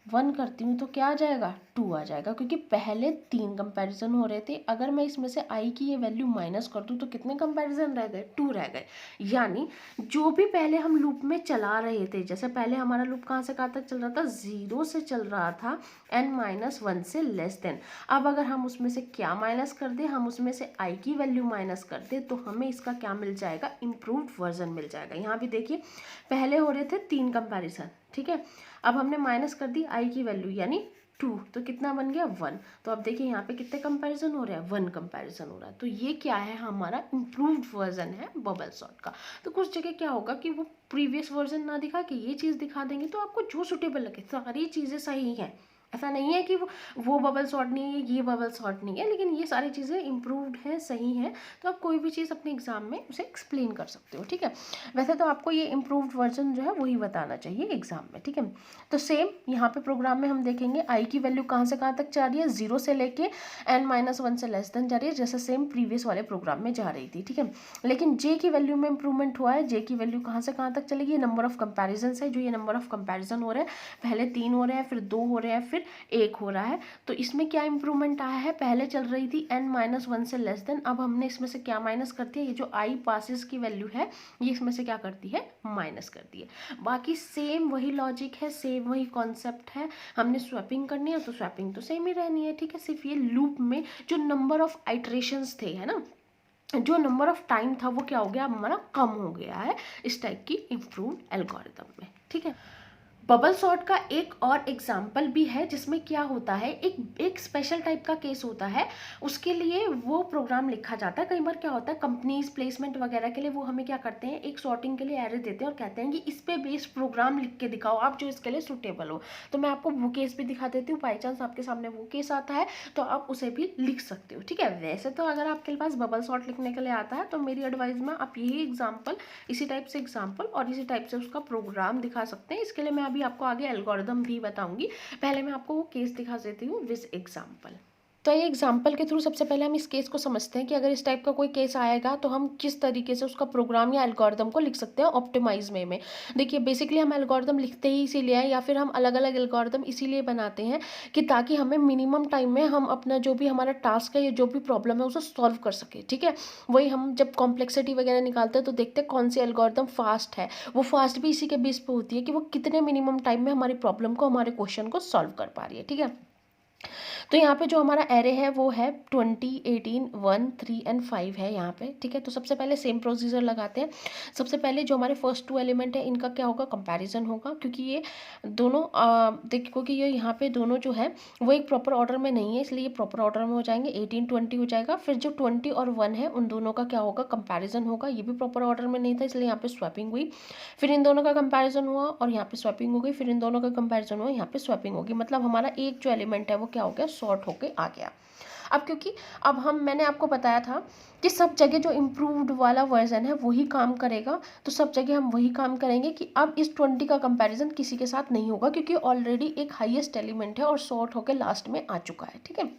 Speaker 2: 1 करती हूँ तो क्या आ जाएगा, 2 आ जाएगा, क्योंकि पहले 3 कंपैरिजन हो रहे थे। अगर मैं इसमें से i की ये वैल्यू माइनस कर दूँ तो कितने कंपैरिजन रह गए, 2 रह गए। यानी जो भी पहले हम लूप में चला रहे थे, जैसे पहले हमारा लूप कहाँ से कहाँ तक चल रहा था, 0 से चल रहा था n-1 से लेस देन। अब अगर हम उसमें से क्या माइनस कर दें, हम उसमें से i की वैल्यू माइनस कर दें तो हमें इसका क्या मिल जाएगा, इम्प्रूव्ड वर्जन मिल जाएगा। यहाँ भी देखिए पहले हो रहे थे 3 कंपैरिजन, ठीक है, अब हमने माइनस कर दी i की वैल्यू यानी 2, तो कितना बन गया, 1। तो अब देखिए यहाँ पे कितने कंपैरिजन हो रहे हैं, 1 कंपैरिजन हो रहा है। तो ये क्या है, हमारा इम्प्रूव्ड वर्जन है बबल सॉर्ट का। तो कुछ जगह क्या होगा कि वो प्रीवियस वर्जन ना दिखा के ये चीज़ दिखा देंगे, तो आपको जो सूटेबल लगे, सारी चीज़ें सही हैं, ऐसा नहीं है कि वो बबल सॉर्ट नहीं है, ये बबल सॉर्ट नहीं है, लेकिन ये सारी चीज़ें इम्प्रूव्ड हैं, सही हैं, तो आप कोई भी चीज़ अपने एग्जाम में उसे एक्सप्लेन कर सकते हो। ठीक है, वैसे तो आपको ये इम्प्रूव्ड वर्जन जो है वही बताना चाहिए एग्जाम में। ठीक है, तो सेम यहाँ पे प्रोग्राम में हम देखेंगे आई की वैल्यू कहाँ से कहाँ तक जा रही है, 0 से लेके n-1 से लेस देन जा रही है, जैसे सेम प्रीवियस वाले प्रोग्राम में जा रही थी। ठीक है, लेकिन जे की वैल्यू में इंप्रूवमेंट हुआ है, जे की वैल्यू कहाँ से कहाँ तक चलेगी, नंबर ऑफ कंपैरिजन है, जो ये नंबर ऑफ कंपैरिजन हो रहे हैं, पहले 3 हो रहे हैं, फिर 2 हो रहे हैं, फिर 1 हो रहा है। तो इसमें क्या इंप्रूवमेंट आया है, पहले चल रही थी n-1 से लेस देन, अब हमने इसमें से क्या माइनस कर दिया, ये जो आई पासिस की वैल्यू है ये इसमें से क्या करती है, माइनस कर दी है। बाकी सेम वही लॉजिक है, सेम वही कॉन्सेप्ट है, हमने स्वैपिंग करनी है तो स्वैपिंग तो सेम ही रहनी है। ठीक है, सिर्फ ये लूप में जो नंबर ऑफ आइट्रेशंस थे, है ना, जो नंबर ऑफ टाइम था वो क्या हो गया, हमारा कम हो गया है इस टाइप की इम्प्रूव्ड एल्गोरिथम में। ठीक है, बबल सॉर्ट का एक और एग्जाम्पल भी है जिसमें क्या होता है, एक स्पेशल टाइप का केस होता है, उसके लिए वो प्रोग्राम लिखा जाता है। कई बार क्या होता है, कंपनीज प्लेसमेंट वगैरह के लिए वो हमें क्या करते हैं, एक सॉर्टिंग के लिए एरे देते हैं और कहते हैं कि इस पे बेस्ड प्रोग्राम लिख के दिखाओ आप जो इसके लिए सुटेबल हो। तो मैं आपको वो केस भी दिखा देती हूँ, बाई चांस आपके सामने वो केस आता है तो आप उसे भी लिख सकते हो। ठीक है, वैसे तो अगर आपके पास बबल सॉर्ट लिखने के लिए आता है तो मेरी एडवाइस में आप यही एग्जाम्पल, इसी टाइप से एग्जाम्पल और इसी टाइप से उसका प्रोग्राम दिखा सकते हैं। इसके लिए मैं अभी आपको आगे एल्गोरिथम भी बताऊंगी, पहले मैं आपको वो केस दिखा देती हूँ विद एग्जाम्पल। तो ये एग्जाम्पल के थ्रू सबसे पहले हम इस केस को समझते हैं कि अगर इस टाइप का कोई केस आएगा तो हम किस तरीके से उसका प्रोग्राम या एल्गोरिदम को लिख सकते हैं ऑप्टिमाइज में। देखिए बेसिकली हम एल्गोरिदम लिखते ही इसीलिए हैं या फिर हम अलग अलग एल्गोरिदम इसीलिए बनाते हैं कि ताकि हमें मिनिमम टाइम में हम अपना जो भी हमारा टास्क है या जो भी प्रॉब्लम है उसे सॉल्व कर सके, ठीक है। वही हम जब कॉम्प्लेक्सिटी वगैरह निकालते हैं तो देखते हैं कौन सी एल्गोरिदम फास्ट है। वो फास्ट भी इसी के बेस पे होती है कि वो कितने मिनिमम टाइम में हमारी प्रॉब्लम को, हमारे क्वेश्चन को सॉल्व कर पा रही है, ठीक है। तो यहाँ पे जो हमारा एरे है वो है 20, 18, 1, 3 एंड 5 है यहाँ पे, ठीक है। तो सबसे पहले सेम प्रोसीजर लगाते हैं। सबसे पहले जो हमारे फर्स्ट 2 एलिमेंट है इनका क्या होगा, कंपैरिजन होगा, क्योंकि ये दोनों देखो कि ये यहाँ पे दोनों जो है वो एक प्रॉपर ऑर्डर में नहीं है, इसलिए ये प्रॉपर ऑर्डर में हो जाएंगे। 18, 20 हो जाएगा। फिर जो 20 और 1 है उन दोनों का क्या होगा, कंपैरिजन होगा। ये भी प्रॉपर ऑर्डर में नहीं था इसलिए यहाँ पे स्वैपिंग हुई। फिर इन दोनों का कंपैरिजन हुआ और यहाँ पे स्वैपिंग हो गई। फिर इन दोनों का कंपैरिजन हुआ, यहाँ पे स्वैपिंग होगी। मतलब हमारा एक जो एलिमेंट है वो क्या हो गया, सॉर्ट होके आ गया। अब क्योंकि अब मैंने आपको बताया था कि सब जगह जो इम्प्रूव्ड वाला वर्जन है वही काम करेगा, तो सब जगह हम वही काम करेंगे कि अब इस 20 का कंपैरिजन किसी के साथ नहीं होगा क्योंकि ऑलरेडी एक हाईएस्ट एलिमेंट है और सॉर्ट होकर लास्ट में आ चुका है, ठीक है।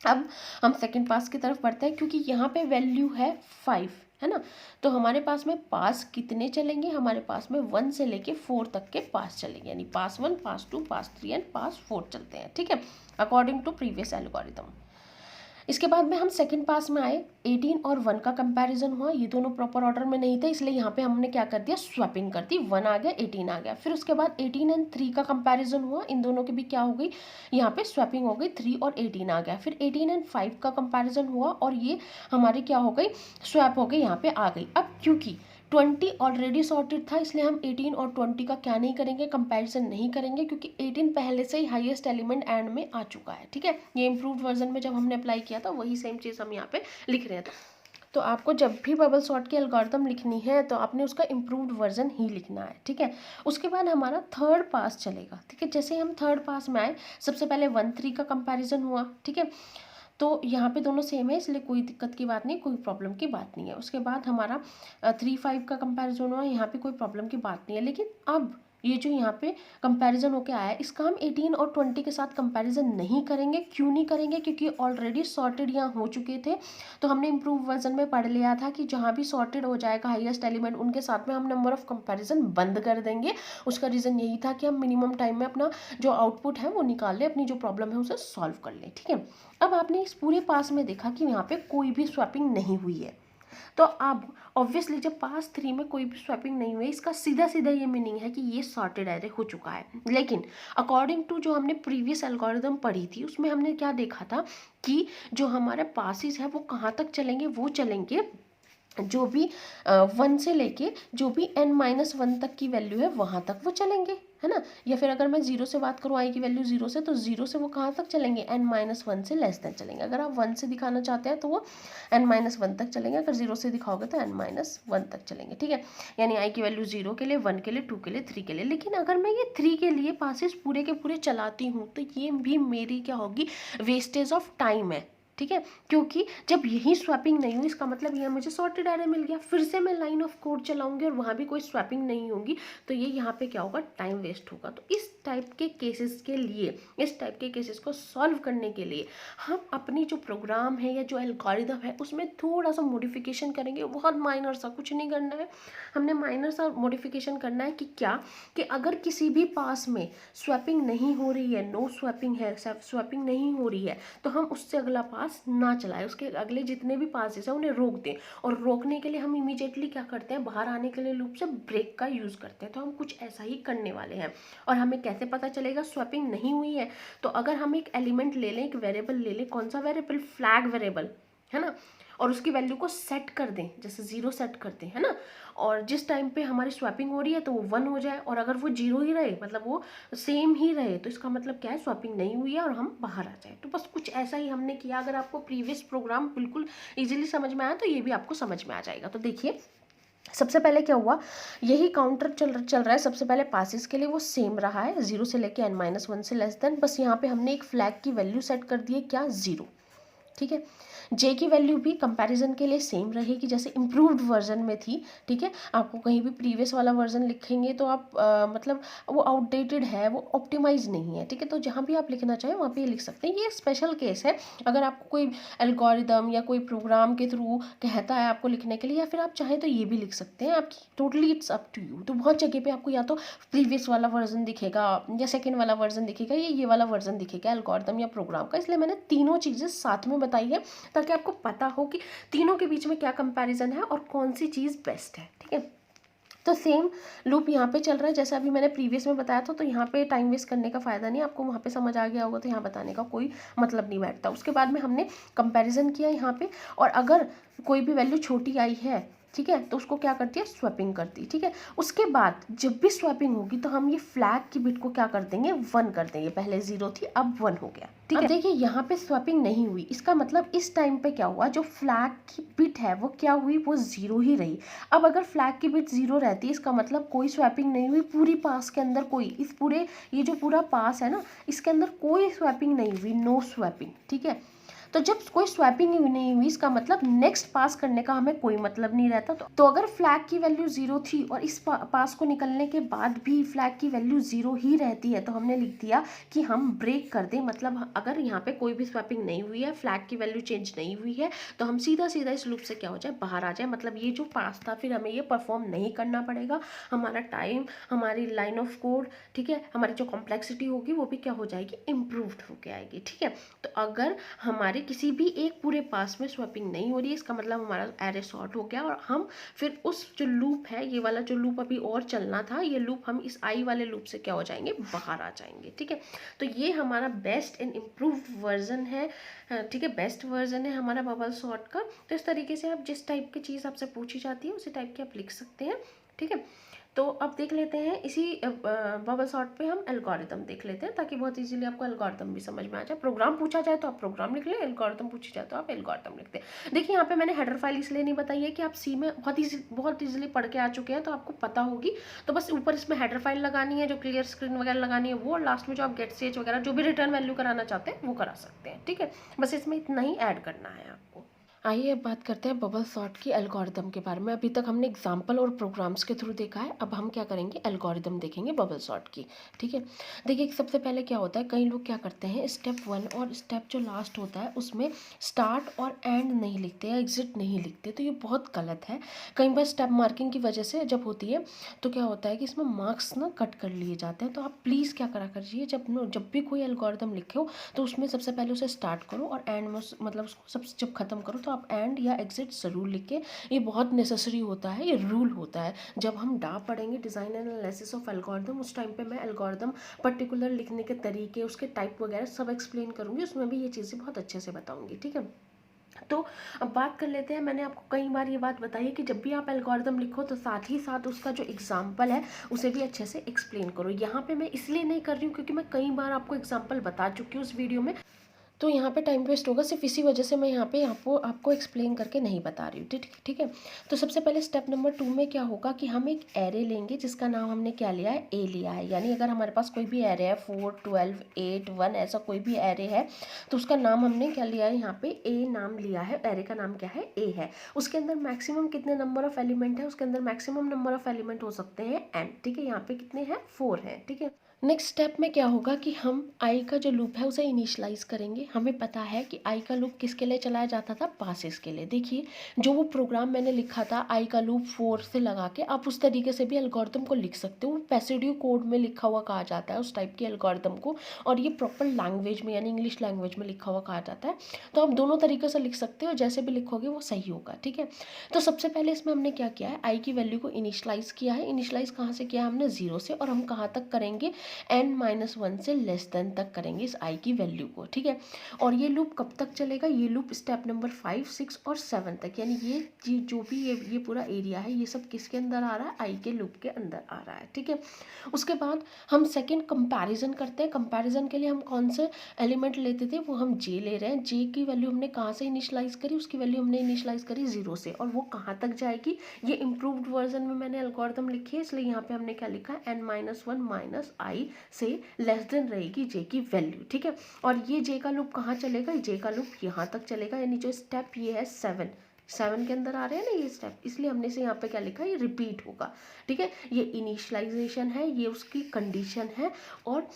Speaker 2: अब हम सेकंड पास की तरफ बढ़ते हैं क्योंकि यहाँ पे वैल्यू है 5, है ना। तो हमारे पास में पास कितने चलेंगे, हमारे पास में 1 से लेके 4 तक के पास चलेंगे, यानी पास 1, पास 2, पास 3 एंड पास 4 चलते हैं, ठीक है, अकॉर्डिंग टू प्रीवियस एल्गोरिथम। इसके बाद में हम सेकंड पास में आए, 18 और 1 का कंपैरिजन हुआ। ये दोनों प्रॉपर ऑर्डर में नहीं थे इसलिए यहाँ पे हमने क्या कर दिया, स्वैपिंग कर दी। 1 आ गया, 18 आ गया। फिर उसके बाद 18 एंड 3 का कंपैरिजन हुआ। इन दोनों की भी क्या हो गई, यहाँ पे स्वैपिंग हो गई, 3 और 18 आ गया। फिर 18 एंड 5 का कंपैरिजन हुआ और ये हमारी क्या हो गई, स्वैप हो गई, यहाँ पे आ गई। अब क्योंकि 20 ऑलरेडी सॉर्टेड था इसलिए हम 18 और 20 का क्या नहीं करेंगे, कंपैरिजन नहीं करेंगे, क्योंकि 18 पहले से ही हाईएस्ट एलिमेंट एंड में आ चुका है, ठीक है। ये इम्प्रूव्ड वर्जन में जब हमने अप्लाई किया था वही सेम चीज़ हम यहाँ पे लिख रहे हैं। तो आपको जब भी बबल सॉर्ट की एल्गोरिथम लिखनी है तो आपने उसका इम्प्रूव्ड वर्जन ही लिखना है, ठीक है। उसके बाद हमारा थर्ड पास चलेगा, ठीक है। जैसे हम थर्ड पास में आए, सबसे पहले 1, 3 का कंपैरिजन हुआ, ठीक है। तो यहाँ पे दोनों सेम है इसलिए कोई दिक्कत की बात नहीं, कोई प्रॉब्लम की बात नहीं है। उसके बाद हमारा 3, 5 का कंपैरिजन हुआ, यहाँ पे कोई प्रॉब्लम की बात नहीं है। लेकिन अब ये जो यहाँ पे कंपैरिजन होके आया है इसका हम 18 और 20 के साथ कंपैरिजन नहीं करेंगे। क्यों नहीं करेंगे, क्योंकि ऑलरेडी सॉर्टेड यहाँ हो चुके थे। तो हमने इम्प्रूव वर्जन में पढ़ लिया था कि जहाँ भी सॉर्टेड हो जाएगा हाईएस्ट एलिमेंट उनके साथ में हम नंबर ऑफ कंपैरिजन बंद कर देंगे। उसका रीज़न यही था कि हम मिनिमम टाइम में अपना जो आउटपुट है वो निकाल लें, अपनी जो प्रॉब्लम है उसे सॉल्व कर लें, ठीक है। अब आपने इस पूरे पास में देखा कि यहाँ पे कोई भी स्वैपिंग नहीं हुई है। तो अब ऑब्वियसली जब पास 3 में कोई भी स्वैपिंग नहीं हुई, इसका सीधा सीधा ये मीनिंग है कि ये सॉर्टेड एरे हो चुका है। लेकिन अकॉर्डिंग टू जो हमने प्रीवियस एल्गोरिथम पढ़ी थी उसमें हमने क्या देखा था कि जो हमारे पासिस है वो कहाँ तक चलेंगे, वो चलेंगे जो भी 1 से लेके जो भी n-1 तक की वैल्यू है वहाँ तक वो चलेंगे, है ना। या फिर अगर मैं 0 से बात करूँ, आई की वैल्यू 0 से, तो 0 से वो कहाँ तक चलेंगे, n-1 से लेस देन चलेंगे। अगर आप 1 से दिखाना चाहते हैं तो वो n-1 तक चलेंगे, अगर 0 से दिखाओगे तो n-1 तक चलेंगे, ठीक है। यानी आई की वैल्यू 0 के लिए, 1 के लिए, 2 के लिए, 3 के लिए। लेकिन अगर मैं ये 3 के लिए पासिस पूरे के पूरे चलाती हूँ तो ये भी मेरी क्या होगी, वेस्टेज ऑफ टाइम है, ठीक है। क्योंकि जब यही स्वैपिंग नहीं हुई इसका मतलब ये मुझे सॉर्टेड एरे मिल गया। फिर से मैं लाइन ऑफ कोड चलाऊंगी और वहाँ भी कोई स्वैपिंग नहीं होगी तो ये यहाँ पे क्या होगा, टाइम वेस्ट होगा। तो इस टाइप के केसेस के लिए, इस टाइप के केसेस को सॉल्व करने के लिए हम अपनी जो प्रोग्राम है या जो एल्गोरिथम है उसमें थोड़ा सा मॉडिफिकेशन करेंगे। बहुत माइनर सा, कुछ नहीं करना है, हमने माइनर सा मॉडिफिकेशन करना है कि क्या, कि अगर किसी भी पास में स्वैपिंग नहीं हो रही है, नो स्वैपिंग है, स्वैपिंग नहीं हो रही है, तो हम उससे अगला पास ना चलाएं, उसके अगले जितने भी पासेस हैं उन्हें रोक दें। और रोकने के लिए हम इमीडिएटली क्या करते हैं, बाहर आने के लिए लूप से ब्रेक का यूज़ करते हैं। तो हम कुछ ऐसा ही करने वाले हैं। और हमें कैसे पता चलेगा स्वैपिंग नहीं हुई है, तो अगर हम एक एलिमेंट ले लें, एक वेरिएबल ले लें, कौन सा वेरिएबल, फ्लैग वेरिएबल, है ना, और उसकी वैल्यू को सेट कर दें, जैसे 0 सेट करते हैं, है ना। और जिस टाइम पे हमारी स्वैपिंग हो रही है तो वो 1 हो जाए, और अगर वो 0 ही रहे, मतलब वो सेम ही रहे, तो इसका मतलब क्या है, स्वैपिंग नहीं हुई है और हम बाहर आ जाए। तो बस कुछ ऐसा ही हमने किया। अगर आपको प्रीवियस प्रोग्राम बिल्कुल ईजिली समझ में आया तो ये भी आपको समझ में आ जाएगा। तो देखिए सबसे पहले क्या हुआ, यही काउंटर चल रहा है। सबसे पहले पासिस के लिए वो सेम रहा है, 0 से लेके n-1 से लेस देन। बस यहाँ पे हमने एक फ्लैग की वैल्यू सेट कर दी है, क्या, 0, ठीक है। जे की वैल्यू भी कंपैरिजन के लिए सेम रहेगी जैसे इम्प्रूव्ड वर्जन में थी, ठीक है। आपको कहीं भी प्रीवियस वाला वर्जन लिखेंगे तो आप मतलब वो आउटडेटेड है, वो ऑप्टिमाइज नहीं है, ठीक है। तो जहाँ भी आप लिखना चाहें वहाँ पे लिख सकते हैं। ये स्पेशल केस है अगर आपको कोई एल्गोरिदम या कोई प्रोग्राम के थ्रू कहता है आपको लिखने के लिए, या फिर आप चाहें तो ये भी लिख सकते हैं, आपकी totally it's up to you. तो बहुत जगह पे आपको या तो प्रीवियस वाला वर्जन दिखेगा या सेकेंड वाला वर्जन दिखेगा या ये वाला वर्जन दिखेगा एल्गोरिदम या प्रोग्राम का, इसलिए मैंने तीनों चीज़ें साथ में बताई है ताकि आपको पता हो कि तीनों के बीच में क्या कंपैरिजन है और कौन सी चीज़ बेस्ट है, ठीक है। तो सेम लूप यहाँ पे चल रहा है जैसे अभी मैंने प्रीवियस में बताया था। तो यहाँ पे टाइम वेस्ट करने का फ़ायदा नहीं, आपको वहाँ पे समझ आ गया होगा तो यहाँ बताने का कोई मतलब नहीं बैठता। उसके बाद में हमने कंपैरिजन किया यहाँ पे, और अगर कोई भी वैल्यू छोटी आई है, ठीक है, तो उसको क्या करती है, स्वैपिंग करती है, ठीक है। उसके बाद जब भी स्वैपिंग होगी तो हम ये फ्लैग की बिट को क्या कर देंगे, 1 कर देंगे। पहले 0 थी अब 1 हो गया, ठीक है। अब देखिए यहाँ पे स्वैपिंग नहीं हुई, इसका मतलब इस टाइम पे क्या हुआ, जो फ्लैग की बिट है वो क्या हुई, वो 0 ही रही। अब अगर फ्लैग की बिट 0 रहती है इसका मतलब कोई स्वैपिंग नहीं हुई पूरी पास के अंदर, कोई इस पूरे ये जो पूरा पास है ना इसके अंदर कोई स्वैपिंग नहीं हुई, नो स्वैपिंग, ठीक है। तो जब कोई स्वैपिंग नहीं हुई इसका मतलब नेक्स्ट पास करने का हमें कोई मतलब नहीं रहता। तो अगर फ्लैग की वैल्यू 0 थी और इस पास को निकलने के बाद भी फ्लैग की वैल्यू 0 ही रहती है तो हमने लिख दिया कि हम ब्रेक कर दें। मतलब अगर यहाँ पे कोई भी स्वैपिंग नहीं हुई है, फ्लैग की वैल्यू चेंज नहीं हुई है, तो हम सीधा सीधा इस लूप से क्या हो जाए, बाहर आ जाए। मतलब ये जो पास था फिर हमें ये परफॉर्म नहीं करना पड़ेगा, हमारा टाइम, हमारी लाइन ऑफ कोड, ठीक है, हमारी जो कॉम्प्लेक्सिटी होगी वो भी क्या हो जाएगी, इम्प्रूव्ड होके आएगी, ठीक है। तो अगर हमारे किसी भी एक पूरे पास में स्वैपिंग नहीं हो रही है इसका मतलब हमारा एरे सॉर्ट हो गया, और हम फिर उस जो लूप है, ये वाला जो लूप अभी और चलना था, ये लूप हम इस आई वाले लूप से क्या हो जाएंगे, बाहर आ जाएंगे, ठीक है। तो ये हमारा बेस्ट एंड इम्प्रूव्ड वर्जन है, ठीक है, बेस्ट वर्जन है हमारा बबल सॉर्ट का। तो इस तरीके से आप जिस टाइप की चीज़ आपसे पूछी जाती है उसी टाइप की आप लिख सकते हैं, ठीक है। तो अब देख लेते हैं इसी बबल सॉर्ट पे हम एल्गोरिदम देख लेते हैं ताकि बहुत इजीली आपको एल्गोरिदम भी समझ में आ जाए। प्रोग्राम पूछा जाए तो आप प्रोग्राम लिख लें, एल्गोरिदम पूछी जाए तो आप एल्गोरिदम लिखते हैं। देखिए यहाँ पे मैंने हेडर फाइल इसलिए नहीं बताई है कि आप सी में बहुत इजीली पढ़ के आ चुके हैं तो आपको पता होगी। तो बस ऊपर इसमें हेडर फाइल लगानी है, जो क्लियर स्क्रीन वगैरह लगानी है वो, और लास्ट में जो आप गेट ch वगैरह जो भी रिटर्न वैल्यू कराना चाहते हैं वो करा सकते हैं, ठीक है। बस इसमें इतना ही ऐड करना है आपको। आइए अब बात करते हैं बबल सॉर्ट की एल्गोरिदम के बारे में। अभी तक हमने एग्जाम्पल और प्रोग्राम्स के थ्रू देखा है, अब हम क्या करेंगे, एल्गोरिदम देखेंगे बबल सॉर्ट की, ठीक है। देखिए सबसे पहले क्या होता है, कई लोग क्या करते हैं, स्टेप 1 और स्टेप जो लास्ट होता है उसमें स्टार्ट और एंड नहीं लिखते या एग्जिट नहीं लिखते, तो ये बहुत गलत है। कई बार स्टेप मार्किंग की वजह से जब होती है तो क्या होता है कि इसमें मार्क्स ना कट कर लिए जाते हैं। तो आप प्लीज़ क्या करा करिए, जब भी कोई एल्गोरिदम लिखे हो तो उसमें सबसे पहले उसे स्टार्ट करो और एंड में मतलब उसको सब जब खत्म करो तो आप एंड या एग्जिट ज़रूर लिखें। ये बहुत नेसेसरी होता है, ये रूल होता है। जब हम डा पढ़ेंगे, design and analysis of algorithm, उस टाइम पे मैं एल्गोरिदम पर्टिकुलर लिखने के तरीके, उसके टाइप वगैरह सब एक्सप्लेन करूँगी, उसमें भी ये चीज़ें बहुत अच्छे से बताऊँगी, ठीक है। तो अब बात कर लेते हैं, मैंने आपको कई बार ये बात बताई है कि जब भी आप एल्गोरिदम लिखो तो साथ ही साथ उसका जो एग्जाम्पल है उसे भी अच्छे से एक्सप्लेन करो। यहाँ पे मैं इसलिए नहीं कर रही हूँ क्योंकि मैं कई बार आपको एग्जाम्पल बता चुकी हूँ उस वीडियो में, तो यहाँ पे टाइम वेस्ट होगा, सिर्फ इसी वजह से मैं यहाँ पे आपको एक्सप्लेन करके नहीं बता रही हूँ, ठीक है। तो सबसे पहले स्टेप नंबर 2 में क्या होगा कि हम एक एरे लेंगे जिसका नाम हमने क्या लिया है, ए लिया है। यानी अगर हमारे पास कोई भी एरे है 4, 12, 8, 1 ऐसा कोई भी एरे है तो उसका नाम हमने क्या लिया है, यहाँ पे ए नाम लिया है। एरे का नाम क्या है, ए है। उसके अंदर मैक्सिमम कितने नंबर ऑफ एलिमेंट है, उसके अंदर मैक्सिमम नंबर ऑफ एलिमेंट हो सकते हैं एन, ठीक है। यहाँ पे कितने हैं, 4 हैं, ठीक है। नेक्स्ट स्टेप में क्या होगा कि हम आई का जो लूप है उसे इनिशियलाइज करेंगे। हमें पता है कि आई का लूप किसके लिए चलाया जाता था, पासेस के लिए। देखिए जो वो प्रोग्राम मैंने लिखा था आई का लूप 4 से लगा के, आप उस तरीके से भी एल्गोरिदम को लिख सकते हो। पैसिडिव कोड में लिखा हुआ कहा जाता है उस टाइप के एल्गोरिदम को, और ये प्रॉपर लैंग्वेज में यानी इंग्लिश लैंग्वेज में लिखा हुआ कहा जाता है। तो आप दोनों तरीके से लिख सकते हो, जैसे भी लिखोगे वो सही होगा, ठीक है। तो सबसे पहले इसमें हमने क्या किया है, आई की वैल्यू को इनिशियलाइज किया है। इनिशियलाइज कहाँ से किया है हमने, 0 से, और हम कहाँ तक करेंगे, n-1 से लेस देन तक करेंगे इस i की वैल्यू को, ठीक है। और ये लूप कब तक चलेगा, ये लूप स्टेप नंबर 5, 6 और 7 तक, यानी ये जो भी ये पूरा एरिया है ये सब किसके अंदर आ रहा है, i के लूप के अंदर आ रहा है, ठीक है। उसके बाद हम सेकंड कंपैरिजन करते हैं। कंपैरिजन के लिए हम कौन से एलिमेंट लेते थे, वो हम j ले रहे हैं। j की वैल्यू हमने कहाँ से इनिशियलाइज करी, उसकी वैल्यू हमने इनिशियलाइज करी 0 से, और वो कहाँ तक जाएगी, ये इम्प्रूव्ड वर्जन में मैंने एल्गोरिदम लिखी है, इसलिए यहाँ पे हमने क्या लिखा है, n-1 - i से लेस देन रहेगी j की वैल्यू, ठीक है। और ये j का लूप लूप कहाँ चलेगा, जे का लूप यहाँ तक चलेगा, यानी जो स्टेप ये है 7 के अंदर आ रहे हैं ना ये स्टेप, इसलिए हमने से यहाँ पे क्या लिखा है, ये रिपीट होगा। ठीक है, ये इनिशियलाइजेशन है, ये उसकी कंडीशन है, और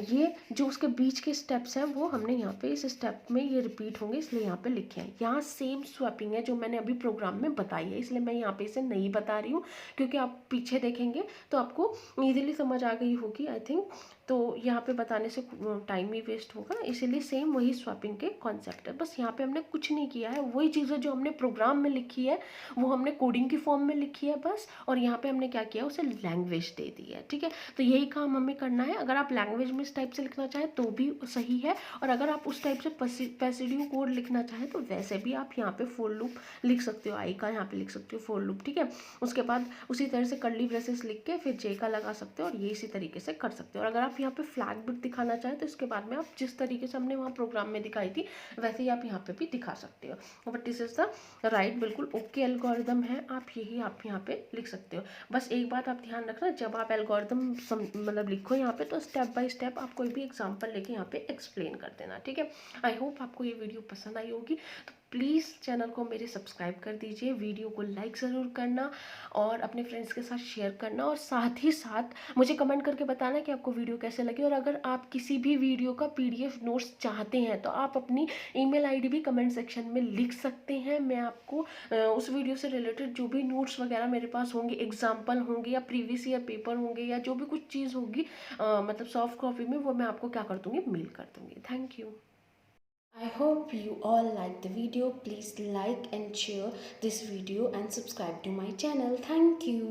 Speaker 2: ये जो उसके बीच के स्टेप्स हैं वो हमने यहाँ पे इस स्टेप में ये रिपीट होंगे, इसलिए यहाँ पे लिखे हैं। यहाँ सेम स्वैपिंग है जो मैंने अभी प्रोग्राम में बताई है, इसलिए मैं यहाँ पे इसे नहीं बता रही हूँ, क्योंकि आप पीछे देखेंगे तो आपको ईजिली समझ आ गई होगी आई थिंक। तो यहाँ पे बताने से टाइम ही वेस्ट होगा, इसीलिए सेम वही स्वैपिंग के कॉन्सेप्ट है। बस यहाँ पे हमने कुछ नहीं किया है, वही चीज़ें जो हमने प्रोग्राम में लिखी है वो हमने कोडिंग की फॉर्म में लिखी है बस, और यहाँ पे हमने क्या किया, उसे लैंग्वेज दे दी है। ठीक है, तो यही काम हमें करना है। अगर आप लैंग्वेज में इस टाइप से लिखना चाहें तो भी सही है, और अगर आप उस टाइप से पैसिडिव कोड लिखना चाहें तो वैसे भी आप यहाँ पे फोर लूप लिख सकते हो, आई का यहाँ पे लिख सकते हो फोर लूप। ठीक है, उसके बाद उसी तरह से कर्ली ब्रेसेस लिख के फिर जे का लगा सकते हो, और ये इसी तरीके से कर सकते हो। और अगर आप यहाँ पे फ्लैग बिट दिखाना चाहें तो इसके बाद में आप जिस तरीके से हमने वहाँ प्रोग्राम में दिखाई थी वैसे ही आप यहाँ पे भी दिखा सकते हो। But this is the right, बिल्कुल ओके एल्गोरिदम है, आप यही आप यहाँ पे लिख सकते हो। बस एक बात आप ध्यान रखना, जब आप एल्गोरिदम मतलब लिखो यहाँ पे तो स्टेप बाय स्टेप आप कोई भी एग्जांपल लेके यहाँ पे एक्सप्लेन कर देना। ठीक है, आई होप आपको ये वीडियो पसंद आई होगी, तो प्लीज़ चैनल को मेरे सब्सक्राइब कर दीजिए, वीडियो को लाइक ज़रूर करना और अपने फ्रेंड्स के साथ शेयर करना, और साथ ही साथ मुझे कमेंट करके बताना कि आपको वीडियो कैसे लगी। और अगर आप किसी भी वीडियो का PDF नोट्स चाहते हैं तो आप अपनी ईमेल ID भी कमेंट सेक्शन में लिख सकते हैं। मैं आपको उस वीडियो से रिलेटेड जो भी नोट्स वगैरह मेरे पास होंगे, एग्जाम्पल होंगे या प्रीवियस ईयर पेपर होंगे या जो भी कुछ चीज़ होगी मतलब सॉफ्ट कॉपी में, वो मैं आपको क्या कर दूँगी, मेल कर दूँगी। Thank you. I hope you all like the video. Please like and share this video and subscribe to my channel. Thank you.